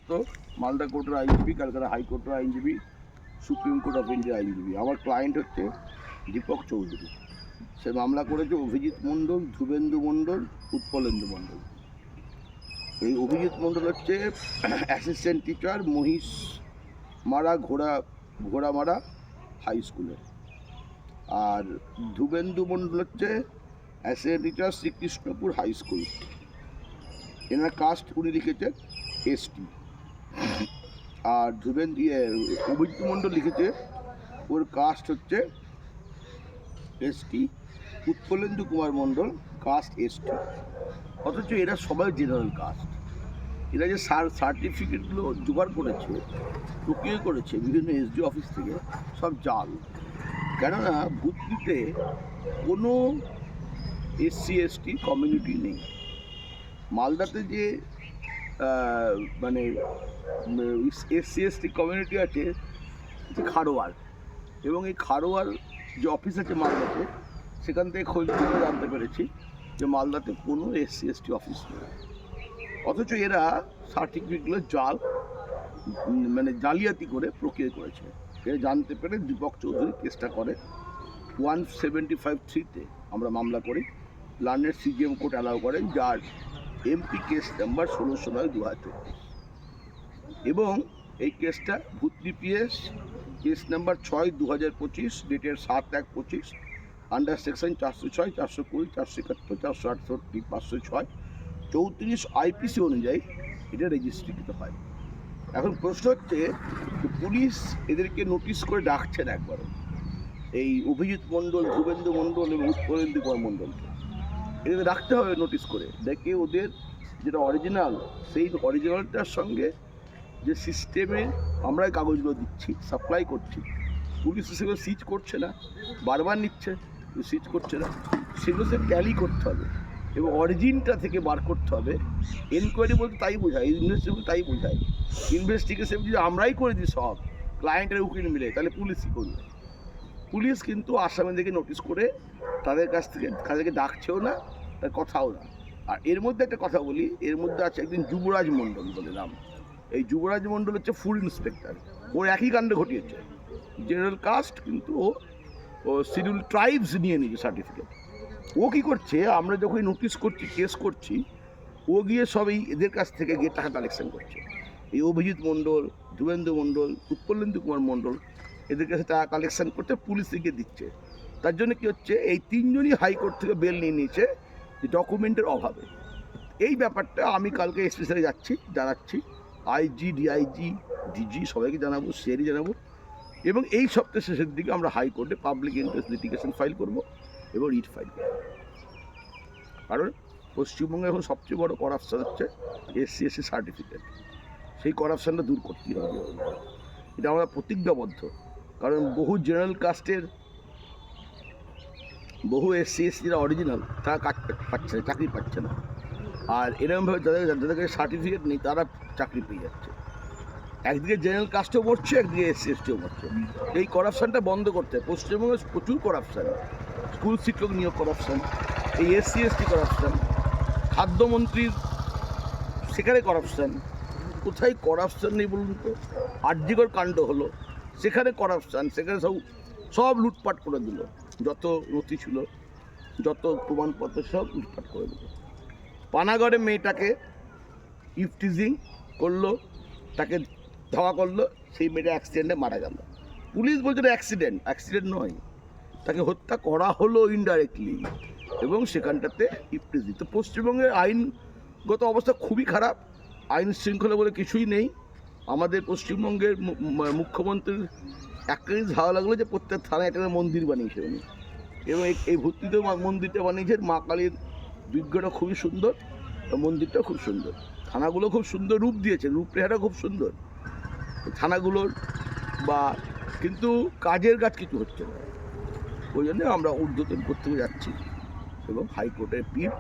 দত্ত, মালদা কোর্টের আইনজীবী, কলকাতা হাইকোর্টের আইনজীবী, সুপ্রিম কোর্ট অফ ইন্ডিয়া আইনজীবী। আমার ক্লায়েন্ট হচ্ছে দীপক চৌধুরী। সে মামলা করেছে অভিজিৎ মণ্ডল, ধ্রুবেন্দু মণ্ডল, উৎপলেন্দু মণ্ডল। এই অভিজিৎ মণ্ডল হচ্ছে অ্যাসিস্ট্যান্ট টিচার মহিষ মারা ঘোড়ামারা হাই স্কুলে। আর ধ্রুবেন্দু মণ্ডল হচ্ছে assistant teacher Srikrishnapur high school. এনার কাস্ট উনি লিখেছে এসটি। আর অভিজিৎ মণ্ডল লিখেছে ওর কাস্ট হচ্ছে ST. Utpalendu Kumar Mondal caste ST. অথচ এরা সবাই জেনারেল কাস্ট। এরা যে সার্টিফিকেটগুলো জোগাড় করেছে, প্রক্রিয়া করেছে বিভিন্ন এসডি অফিস থেকে, সব জাল। কেননা ভুতনিতে কোনো এসসি এসটি কমিউনিটি নেই। মালদাতে যে মানে এসসি এসটি কমিউনিটি আছে খারোয়ার, এবং এই খারোয়ার যে অফিস আছে মালদাতে, সেখান থেকে খোঁজ করে জানতে পেরেছি যে মালদাতে কোনো এসসি এসটি অফিস নেই। অথচ এরা সার্টিফিকেটগুলো জালিয়াতি করে প্রক্রিয়া করেছে। এরা জানতে পেরে দীপক চৌধুরী কেসটা করে 175(3)তে আমরা মামলা করি। লন্ডনের সিজিএম কোর্ট অ্যালাউ করেন, যার এমপি কেস নাম্বার 16/9/2024। এবং এই কেসটা ভুতনি পিএস কেস নাম্বার 6/2025, ডেটের 7/1/25, আন্ডার সেকশন 406, 420, 471, 468, 506, 34 আইপিসি অনুযায়ী এটা রেজিস্ট্রিকৃত হয়। এখন প্রশ্ন হচ্ছে যে পুলিশ এদেরকে নোটিশ করে ডাকছেন একবারও, এই অভিজিৎ মণ্ডল, ধ্রুবেন্দু মণ্ডল এবং উৎপলেন্দু কুমার মণ্ডলকে এদের রাখতে হবে নোটিশ করে, দেখে ওদের যেটা অরিজিনাল, সেই অরিজিনালটার সঙ্গে যে সিস্টেমে আমরা কাগজগুলো দিচ্ছি, সাপ্লাই করছি, পুলিশ সেগুলো সিজ করছে না, বারবার নিচ্ছে, সিজ করছে না, সেগুলো সে ট্যালি করতে হবে এবং অরিজিনটা থেকে বার করতে হবে। এনকোয়ারি বলতে তাই বোঝায়, ইনভেস্টিগেশন বলতে তাই বোঝায়। ইনভেস্টিগেশন যদি আমরাই করে দিই সব, ক্লায়েন্টের উকিল মিলে, তাহলে পুলিশ কী করবে? পুলিশ কিন্তু আসামিদেরকে নোটিশ করে তাদের কাছ থেকে তাদেরকে ডাকছেও না, তার কথাও না। আর এর মধ্যে একটা কথা বলি, এর মধ্যে আছে একদিন যুবরাজ মণ্ডল বলে নাম। এই যুবরাজ মণ্ডল হচ্ছে ফুড ইন্সপেক্টর। ওর একই কাণ্ড ঘটিয়েছে, জেনারেল কাস্ট, কিন্তু ও শিডিউল ট্রাইবস নিয়ে নিয়েছে সার্টিফিকেট। ও কী করছে, আমরা যখন নোটিশ করছি, কেস করছি, ও গিয়ে সবই এদের কাছ থেকে গিয়ে টাকা কালেকশন করছে। এই অভিজিৎ মণ্ডল, ধ্রুবেন্দু মণ্ডল, উৎপলেন্দু কুমার মণ্ডল, এদের কাছে টাকা কালেকশন করতে পুলিশকে দিচ্ছে। তার জন্য কী হচ্ছে, এই তিনজনই হাইকোর্ট থেকে বেল নিয়ে নিয়েছে যে ডকুমেন্টের অভাবে। এই ব্যাপারটা আমি কালকে স্পেশালি জানাচ্ছি আইজি, ডিআইজি, ডিজি সবাইকে জানাবো, সিআরই জানাবো। এবং এই সপ্তাহের শেষের দিকে আমরা হাইকোর্টে পাবলিক ইন্টারেস্ট লিটিগেশন ফাইল করব এবং রিট ফাইল করব। কারণ পশ্চিমবঙ্গে এখন সবচেয়ে বড় করাপশান হচ্ছে এসসি এসসি সার্টিফিকেট। সেই করাপশানটা দূর করতেই হবে, এটা আমরা প্রতিজ্ঞাবদ্ধ। কারণ বহু জেনারেল কাস্টের, বহু এসসি এসসিরা অরিজিনাল, তারা কাজ পাচ্ছে না, চাকরি পাচ্ছে না। আর এরকমভাবে যাদের কাছে সার্টিফিকেট নেই তারা চাকরি পেয়ে যাচ্ছে। একদিকে জেনারেল কাস্টও মরছে, একদিকে এসসি এসটিও মরছে। এই করাপশানটা বন্ধ করতে হবে। পশ্চিমবঙ্গে প্রচুর করাপশান, স্কুল শিক্ষক নিয়োগ করাপশান, এই এসসি এসটি করাপশান, খাদ্যমন্ত্রীর সেখানে করাপশান। কোথায় করাপশান নেই বলুন তো? আর্যিকর কাণ্ড হলো, সেখানে করাপশান, সেখানে সব লুটপাট করে দিল। যত নথি ছিল, যত প্রমাণপত্র সব লুটপাট করে দিল। পানাগড়ে মেয়েটাকে ইফটিজিং করলো, তাকে ধাওয়া করলো, সেই মেয়েটা অ্যাক্সিডেন্টে মারা গেল। পুলিশ বলছে অ্যাক্সিডেন্ট নয়, তাকে হত্যা করা হলো ইনডাইরেক্টলি, এবং সেখানটাতে ইফটিজিং। তো পশ্চিমবঙ্গের আইনগত অবস্থা খুবই খারাপ, আইন শৃঙ্খলা বলে কিছুই নেই। আমাদের পশ্চিমবঙ্গের মুখ্যমন্ত্রীর একটা জিনিস ভালো লাগলো যে প্রত্যেক থানায় একটা মন্দির বানিয়েছে উনি, এবং এই ভর্তিতেও মন্দিরটা বানিয়েছে। মা কালীর বিগ্রহটা খুবই সুন্দর, মন্দিরটাও খুব সুন্দর, থানাগুলো খুব সুন্দর রূপ দিয়েছে, রূপরেখাটা খুব সুন্দর থানাগুলোর, কিন্তু কাজের কাজ কিছু হচ্ছে না। ওই জন্য আমরা ঊর্ধ্বতন করতে যাচ্ছি এবং হাইকোর্টের পিঠ